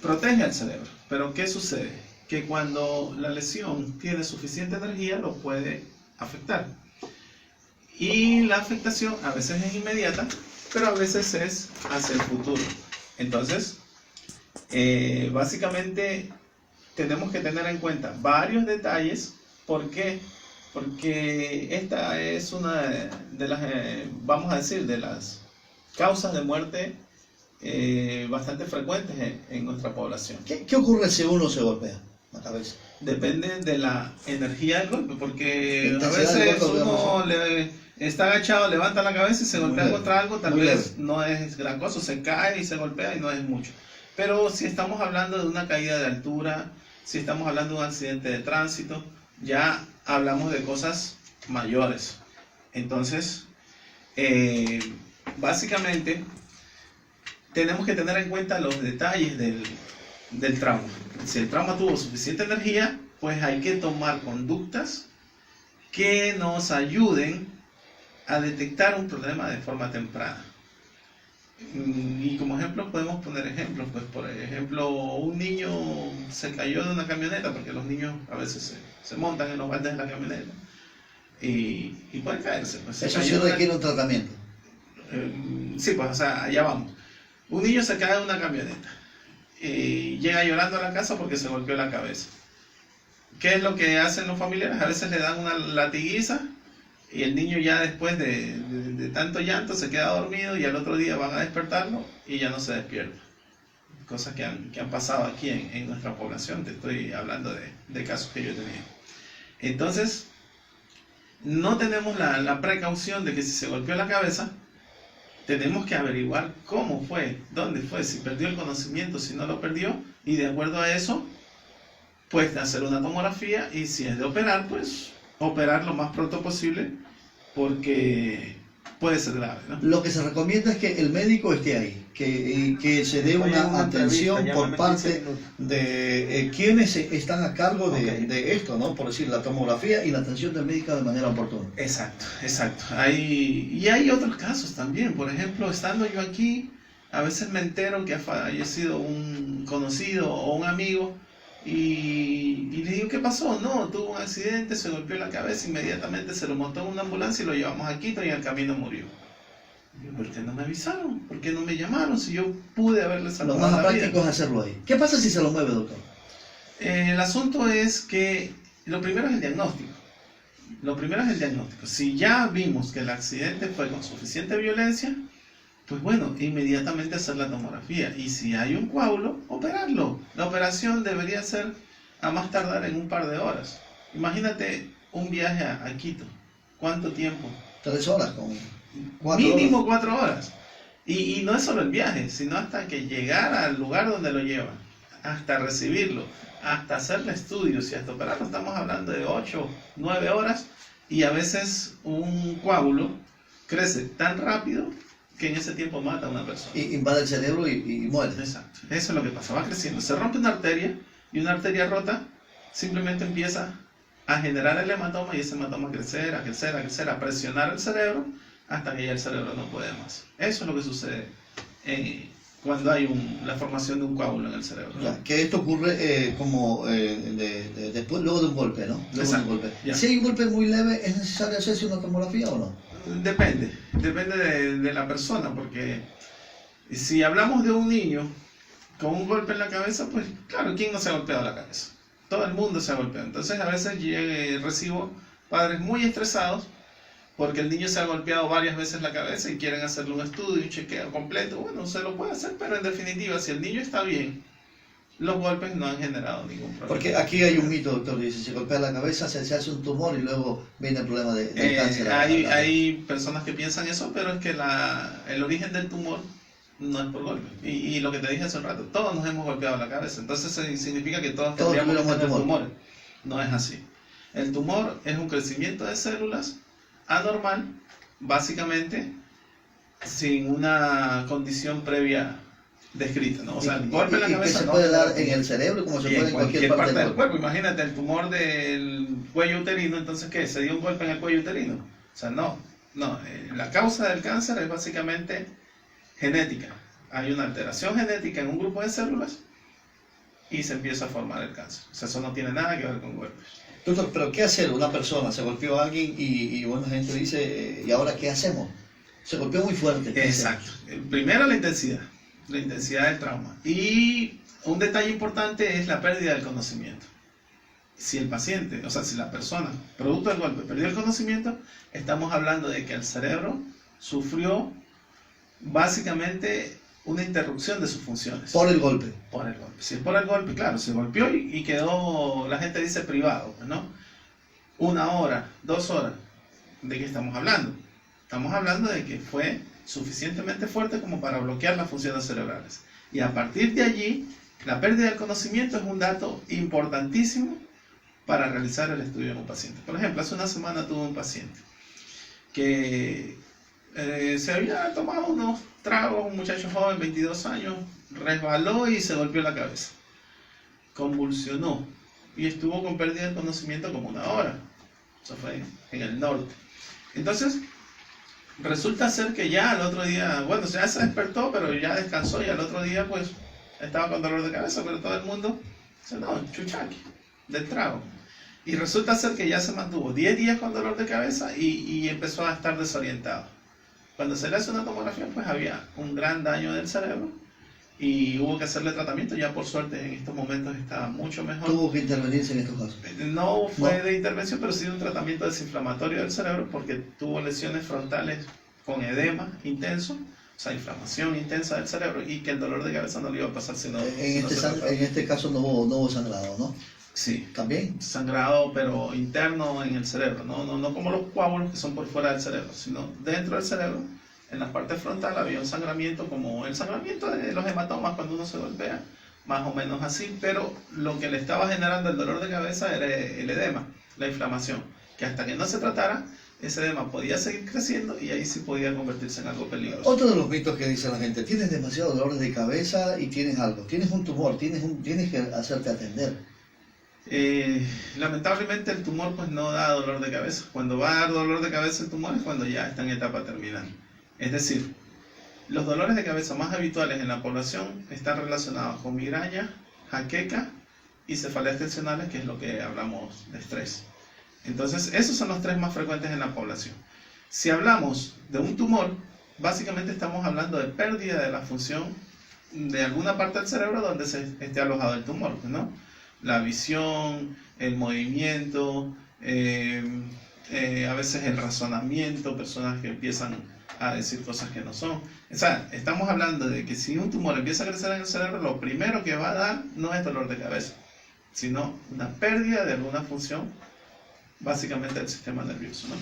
protege al cerebro. Pero ¿qué sucede? Que cuando la lesión tiene suficiente energía, lo puede afectar. Y la afectación a veces es inmediata, pero a veces es hacia el futuro. Entonces, básicamente tenemos que tener en cuenta varios detalles. ¿Por qué? Porque esta es una de las, vamos a decir, de las causas de muerte bastante frecuentes en nuestra población. ¿Qué ocurre si uno se golpea la cabeza? Depende de la energía del golpe, porque a Intensidad del veces golpe, uno está agachado, levanta la cabeza y se golpea leve, contra algo, tal muy vez leve. no es gran cosa, se cae y se golpea y no es mucho. Pero si estamos hablando de una caída de altura, si estamos hablando de un accidente de tránsito, ya hablamos de cosas mayores. Entonces, básicamente, tenemos que tener en cuenta los detalles del trauma. Si el trauma tuvo suficiente energía, pues hay que tomar conductas que nos ayuden a detectar un problema de forma temprana. Y como ejemplo podemos poner ejemplos, pues por ejemplo un niño se cayó de una camioneta, porque los niños a veces se montan en los baldes de la camioneta y pueden caerse. Pues Eso sí requiere un tratamiento. Sí, pues o sea, allá vamos. Un niño se cae de una camioneta y llega llorando a la casa porque se golpeó la cabeza. ¿Qué es lo que hacen los familiares? A veces le dan una latiguiza y el niño ya después de tanto llanto se queda dormido y al otro día van a despertarlo y ya no se despierta. Cosas que han pasado aquí en nuestra población, te estoy hablando de casos que yo he tenido. Entonces, no tenemos la precaución de que si se golpeó la cabeza, tenemos que averiguar cómo fue, dónde fue, si perdió el conocimiento, si no lo perdió, y de acuerdo a eso, pues hacer una tomografía, y si es de operar, pues operar lo más pronto posible, porque puede ser grave, ¿no? Lo que se recomienda es que el médico esté ahí, que se dé una atención por parte de quienes están a cargo de esto, ¿no? Por decir, la tomografía y la atención del médico de manera oportuna. Exacto, exacto. Hay otros casos también. Por ejemplo, estando yo aquí, a veces me entero que ha fallecido un conocido o un amigo y le digo, ¿qué pasó? No, tuvo un accidente, se golpeó la cabeza, inmediatamente se lo montó en una ambulancia y lo llevamos a Quito y en el camino murió. Digo, ¿por qué no me avisaron? ¿Por qué no me llamaron? Si yo pude haberle salvado Lo más la vida. práctico es hacerlo ahí. ¿Qué pasa si se lo mueve, doctor? El asunto es que lo primero es el diagnóstico. Lo primero es el diagnóstico. Si ya vimos que el accidente fue con suficiente violencia, pues bueno, inmediatamente hacer la tomografía. Y si hay un coágulo, operarlo. La operación debería ser a más tardar en un par de horas. Imagínate un viaje a Quito. ¿Cuánto tiempo? 3 horas con 4 Mínimo horas. 4 horas. Y no es solo el viaje, sino hasta que llegara al lugar donde lo llevan, hasta recibirlo, hasta hacerle estudios y hasta operarlo. Estamos hablando de 8, 9 horas, y a veces un coágulo crece tan rápido que en ese tiempo mata a una persona. Y invade el cerebro y muere. Exacto, eso es lo que pasa, va creciendo. Se rompe una arteria y una arteria rota simplemente empieza a generar el hematoma y ese hematoma a crecer, a crecer, a crecer, a presionar el cerebro hasta que ya el cerebro no puede más. Eso es lo que sucede cuando hay la formación de un coágulo en el cerebro, ¿no? Ya, que esto ocurre como después, luego de un golpe, ¿no? Luego Exacto, de un golpe. ya. Si hay un golpe muy leve, ¿es necesario hacerse una tomografía o no? Depende de la persona, porque si hablamos de un niño con un golpe en la cabeza, pues claro, ¿quién no se ha golpeado la cabeza? Todo el mundo se ha golpeado. Entonces a veces recibo padres muy estresados porque el niño se ha golpeado varias veces la cabeza y quieren hacerle un estudio, un chequeo completo. Bueno, se lo puede hacer, pero en definitiva, si el niño está bien, los golpes no han generado ningún problema. Porque aquí hay un mito, doctor, dice, si se golpea la cabeza, se hace un tumor y luego viene el problema del cáncer. Hay personas que piensan eso, pero es que el origen del tumor no es por golpe. Y lo que te dije hace un rato, todos nos hemos golpeado la cabeza, entonces significa que todos tendríamos que tener tumores. No es así. El tumor es un crecimiento de células anormal, básicamente, sin una condición previa descrita, ¿no? O sea, el golpe en la cabeza que se no puede dar en el cerebro como se puede en cualquier parte del cuerpo. Imagínate el tumor del cuello uterino, entonces ¿qué? ¿Se dio un golpe en el cuello uterino? O sea, no. La causa del cáncer es básicamente genética. Hay una alteración genética en un grupo de células y se empieza a formar el cáncer. O sea, eso no tiene nada que ver con golpes. Doctor, pero ¿qué hacer? Una persona se golpeó a alguien y buena gente dice, ¿y ahora qué hacemos? Se golpeó muy fuerte. Exacto. Primero la intensidad del trauma. Y un detalle importante es la pérdida del conocimiento. Si el paciente, o sea, si la persona, producto del golpe, perdió el conocimiento, estamos hablando de que el cerebro sufrió básicamente una interrupción de sus funciones. Por el golpe. Por el golpe. Si es por el golpe, claro, se golpeó y quedó, la gente dice privado, ¿no? 1 hora, 2 horas. ¿De qué estamos hablando? Estamos hablando de que fue suficientemente fuerte como para bloquear las funciones cerebrales. Y a partir de allí, la pérdida del conocimiento es un dato importantísimo para realizar el estudio en un paciente. Por ejemplo, hace una semana tuve un paciente que se había tomado unos tragos, un muchacho joven, 22 años, resbaló y se golpeó la cabeza. Convulsionó y estuvo con pérdida de conocimiento como 1 hora. Eso fue en el norte. Entonces, resulta ser que ya al otro día, bueno, ya se despertó, pero ya descansó y al otro día pues estaba con dolor de cabeza, pero todo el mundo dice, no, chuchaqui, del trago. Y resulta ser que ya se mantuvo 10 días con dolor de cabeza y empezó a estar desorientado. Cuando se le hace una tomografía, pues había un gran daño del cerebro y hubo que hacerle tratamiento. Ya por suerte en estos momentos está mucho mejor. ¿Tuvo que intervenirse en estos casos? No fue de intervención, pero sí de un tratamiento desinflamatorio del cerebro porque tuvo lesiones frontales con edema intenso, o sea, inflamación intensa del cerebro, y que el dolor de cabeza no le iba a pasar sino... En este caso no hubo sangrado, ¿no? Sí. ¿También? Sangrado, pero interno en el cerebro, no como los coágulos que son por fuera del cerebro, sino dentro del cerebro, en la parte frontal había un sangramiento como el sangramiento de los hematomas cuando uno se golpea, más o menos así, pero lo que le estaba generando el dolor de cabeza era el edema, la inflamación, que hasta que no se tratara, ese edema podía seguir creciendo y ahí sí podía convertirse en algo peligroso. Otro de los mitos que dice la gente, tienes demasiado dolor de cabeza y tienes algo, tienes un tumor, tienes que hacerte atender. Lamentablemente el tumor pues no da dolor de cabeza. Cuando va a dar dolor de cabeza el tumor es cuando ya está en etapa terminal. Es decir, los dolores de cabeza más habituales en la población están relacionados con migraña, jaqueca y cefaleas tensionales, que es lo que hablamos de estrés. Entonces, esos son los 3 más frecuentes en la población. Si hablamos de un tumor, básicamente estamos hablando de pérdida de la función de alguna parte del cerebro donde se esté alojado el tumor, ¿no? La visión, el movimiento, a veces el razonamiento, personas que empiezan a decir cosas que no son. O sea, estamos hablando de que si un tumor empieza a crecer en el cerebro, lo primero que va a dar no es dolor de cabeza, sino una pérdida de alguna función, básicamente del sistema nervioso, ¿no?